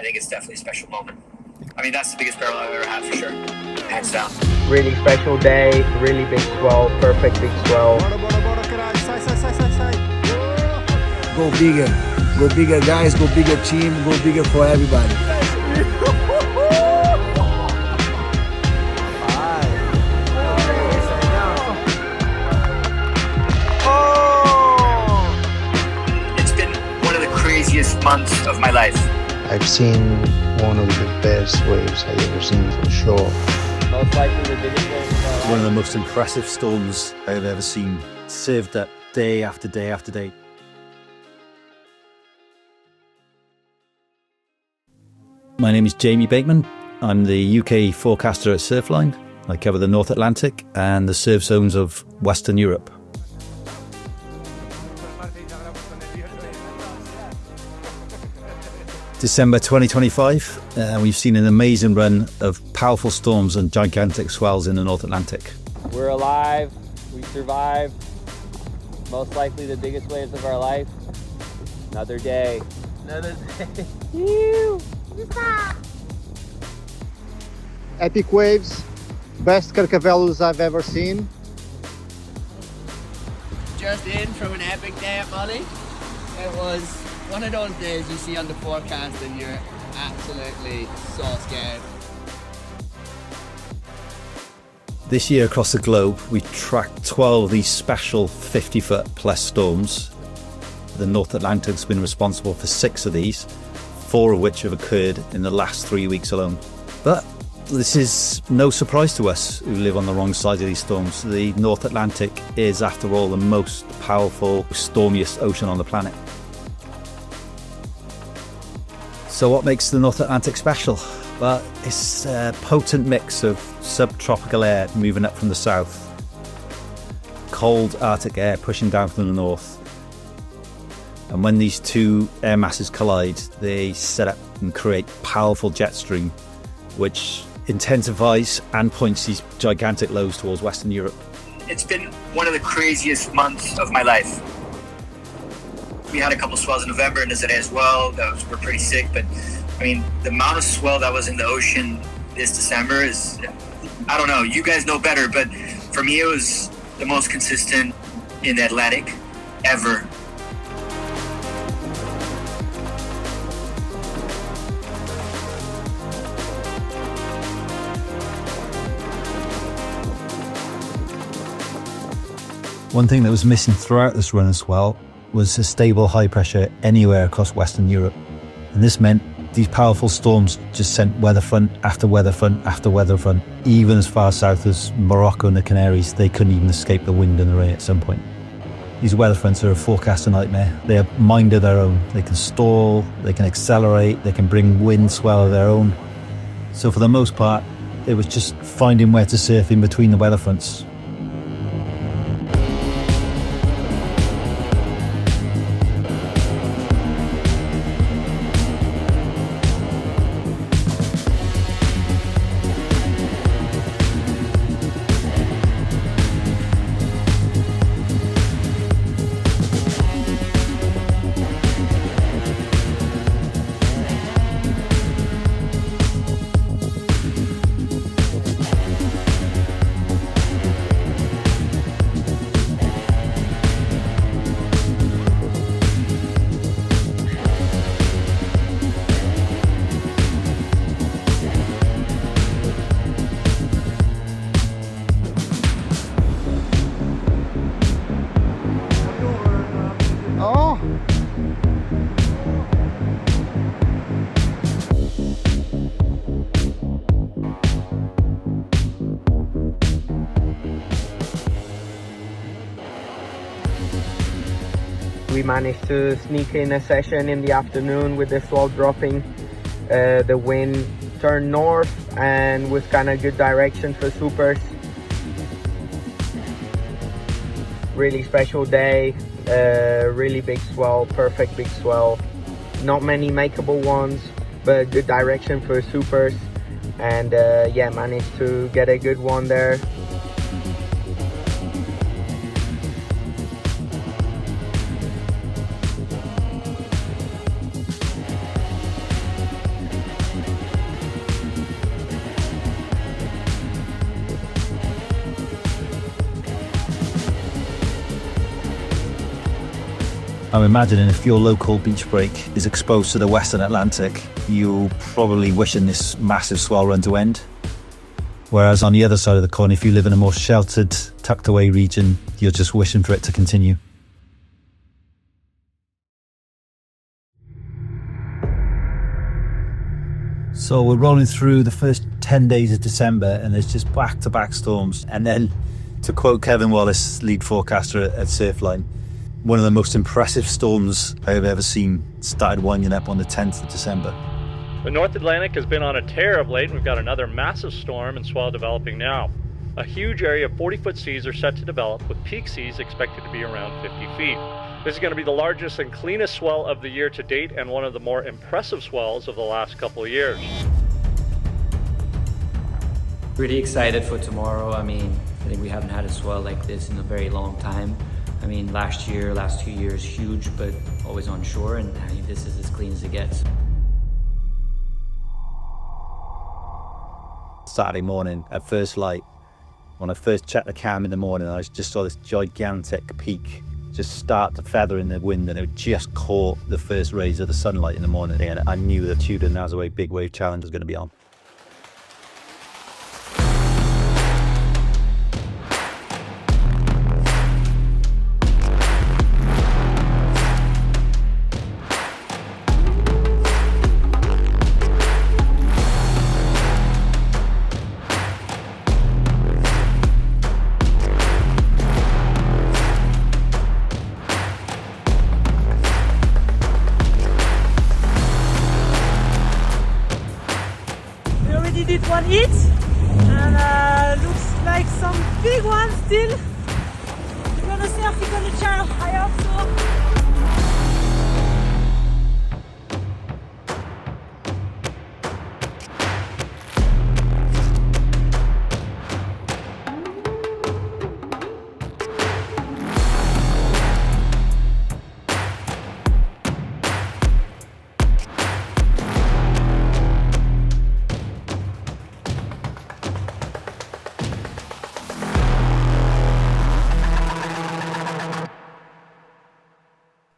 think it's definitely a special moment. I mean, that's the biggest barrel I've ever had for sure, hands down. Really special day, really big swell, perfect big swell. Go bigger guys, go bigger team, go bigger for everybody. It's been one of the craziest months of my life. I've seen one of the best waves I've ever seen for sure. Most likely the biggest wave of our One of the most impressive storms I've ever seen, served up day after day after day. My name is Jamie Bateman. I'm the UK forecaster at Surfline. I cover the North Atlantic and the surf zones of Western Europe. December 2025, we've seen an amazing run of powerful storms and gigantic swells in the North Atlantic. We're alive, we survived. Most likely the biggest waves of our life. Another day. Another day. Epic waves, best carcavelos I've ever seen. Just in from an epic day at Molly. It was one of those days you see on the forecast and you're absolutely so scared. This year across the globe, we tracked 12 of these special 50-foot plus storms. The North Atlantic's been responsible for 6 of these, 4 of which have occurred in the last 3 weeks alone. But this is no surprise to us who live on the wrong side of these storms. The North Atlantic is, after all, the most powerful, stormiest ocean on the planet. So what makes the North Atlantic special? Well, it's a potent mix of subtropical air moving up from the south, cold Arctic air pushing down from the north. And when these two air masses collide, they set up and create powerful jet stream, which intensifies and points these gigantic lows towards Western Europe. It's been one of the craziest months of my life. We had a couple swells in November and today as well. Were pretty sick, but I mean, the amount of swell that was in the ocean this December is, I don't know, you guys know better, but for me it was the most consistent in the Atlantic ever. One thing that was missing throughout this run as well was a stable high pressure anywhere across Western Europe. And this meant these powerful storms just sent weather front after weather front after weather front. Even as far south as Morocco and the Canaries, they couldn't even escape the wind and the rain at some point. These weather fronts are a forecaster nightmare. They are mind of their own. They can stall, they can accelerate, they can bring wind swell of their own. So for the most part, it was just finding where to surf in between the weather fronts. We managed to sneak in a session in the afternoon with the swell dropping. The wind turned north and was kind of good direction for supers. Really special day, really big swell, perfect big swell. Not many makeable ones, but good direction for supers. And yeah, managed to get a good one there. I'm imagining if your local beach break is exposed to the Western Atlantic, you're probably wishing this massive swell run to end. Whereas on the other side of the coin, if you live in a more sheltered, tucked away region, you're just wishing for it to continue. So we're rolling through the first 10 days of December and there's just back-to-back storms. And then, to quote Kevin Wallace, lead forecaster at Surfline, one of the most impressive storms I've ever seen started winding up on the 10th of December. The North Atlantic has been on a tear of late, and we've got another massive storm and swell developing now. A huge area of 40-foot seas are set to develop, with peak seas expected to be around 50 feet. This is going to be the largest and cleanest swell of the year to date, and one of the more impressive swells of the last couple of years. Really excited for tomorrow. I think we haven't had a swell like this in a very long time. Last 2 years, huge, but always on shore, and this is as clean as it gets. Saturday morning at first light, when I first checked the cam in the morning, I just saw this gigantic peak just start to feather in the wind, and it just caught the first rays of the sunlight in the morning, and I knew the Tudor Nazaway Big Wave Challenge was going to be on. One hit, and looks like some big ones still. We're gonna surf it on the channel, I hope so.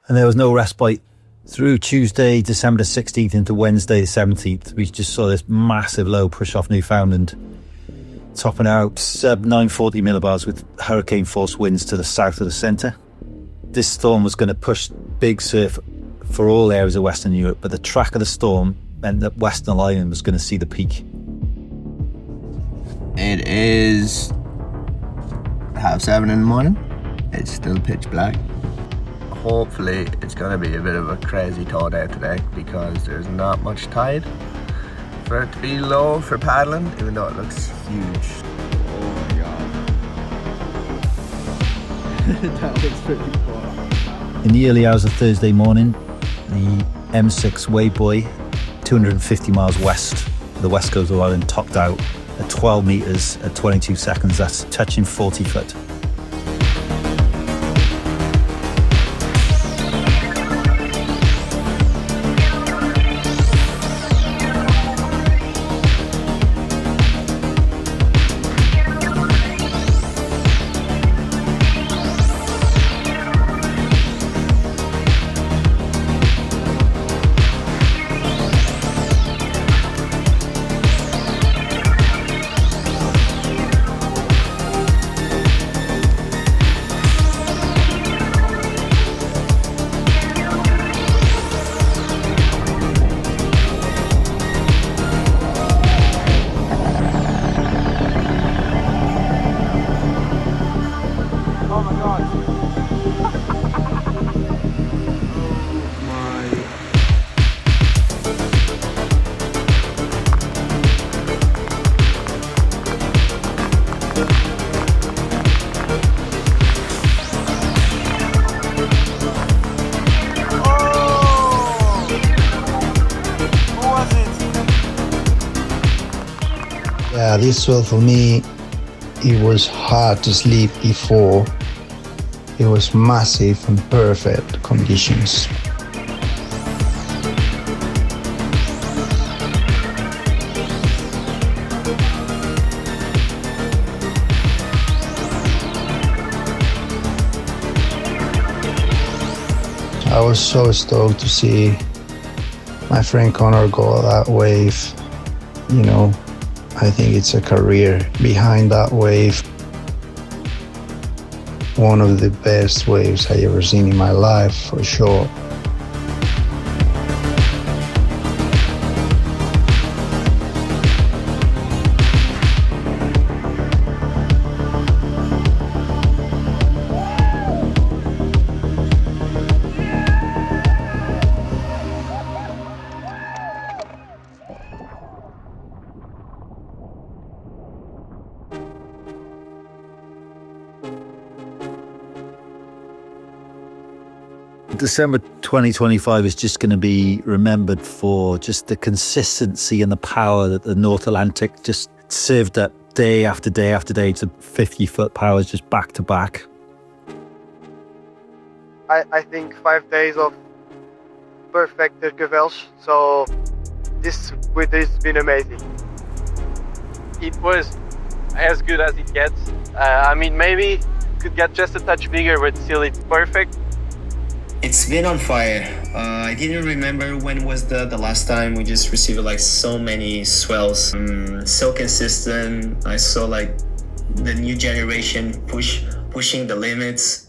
And there was no respite. Through Tuesday, December 16th into Wednesday, the 17th, we just saw this massive low push off Newfoundland, topping out sub 940 millibars with hurricane force winds to the south of the centre. This storm was going to push big surf for all areas of Western Europe, but the track of the storm meant that Western Island was going to see the peak. It is 7:30 in the morning. It's still pitch black. Hopefully it's going to be a bit of a crazy thaw day today, because there's not much tide for it to be low for paddling, even though it looks huge. Oh my god. That looks pretty cool. In the early hours of Thursday morning, the M6 Wave Boy, 250 miles west of the west coast of Ireland, topped out at 12 metres at 22 seconds. That's touching 40 foot. This swell for me, it was hard to sleep before. It was massive and perfect conditions. was so stoked to see my friend Connor go that wave. You know, I think it's a career behind that wave. One of the best waves I ever seen in my life, for sure. December 2025 is just going to be remembered for just the consistency and the power that the North Atlantic just served up day after day after day to 50-foot powers just back to back. I think 5 days of perfect gewelsh, so this has been amazing. It was as good as it gets. I mean, maybe could get just a touch bigger, but still it's perfect. It's been on fire. I didn't remember when was the last time we just received like so many swells. So consistent. I saw like the new generation pushing the limits.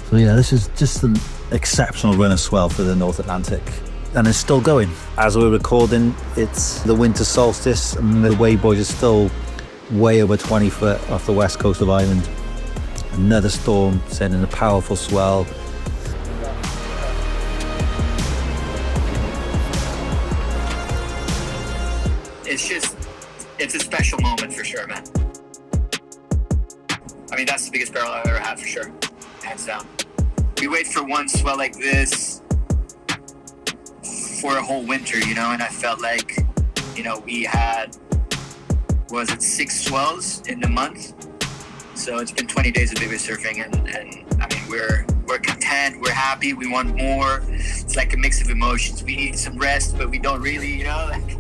So yeah, this is just an exceptional run of swell for the North Atlantic. And it's still going. As we're recording, it's the winter solstice and the wave boys are still way over 20 foot off the west coast of Ireland. Another storm sending a powerful swell. It's a special moment for sure, man. I mean, that's the biggest barrel I've ever had for sure, hands down. We wait for one swell like this for a whole winter, you know, and I felt like, you know, we had, was it 6 swells in the month? So it's been 20 days of big wave surfing, and I mean, we're content, we're happy, we want more. It's like a mix of emotions. We need some rest, but we don't really, you know, like,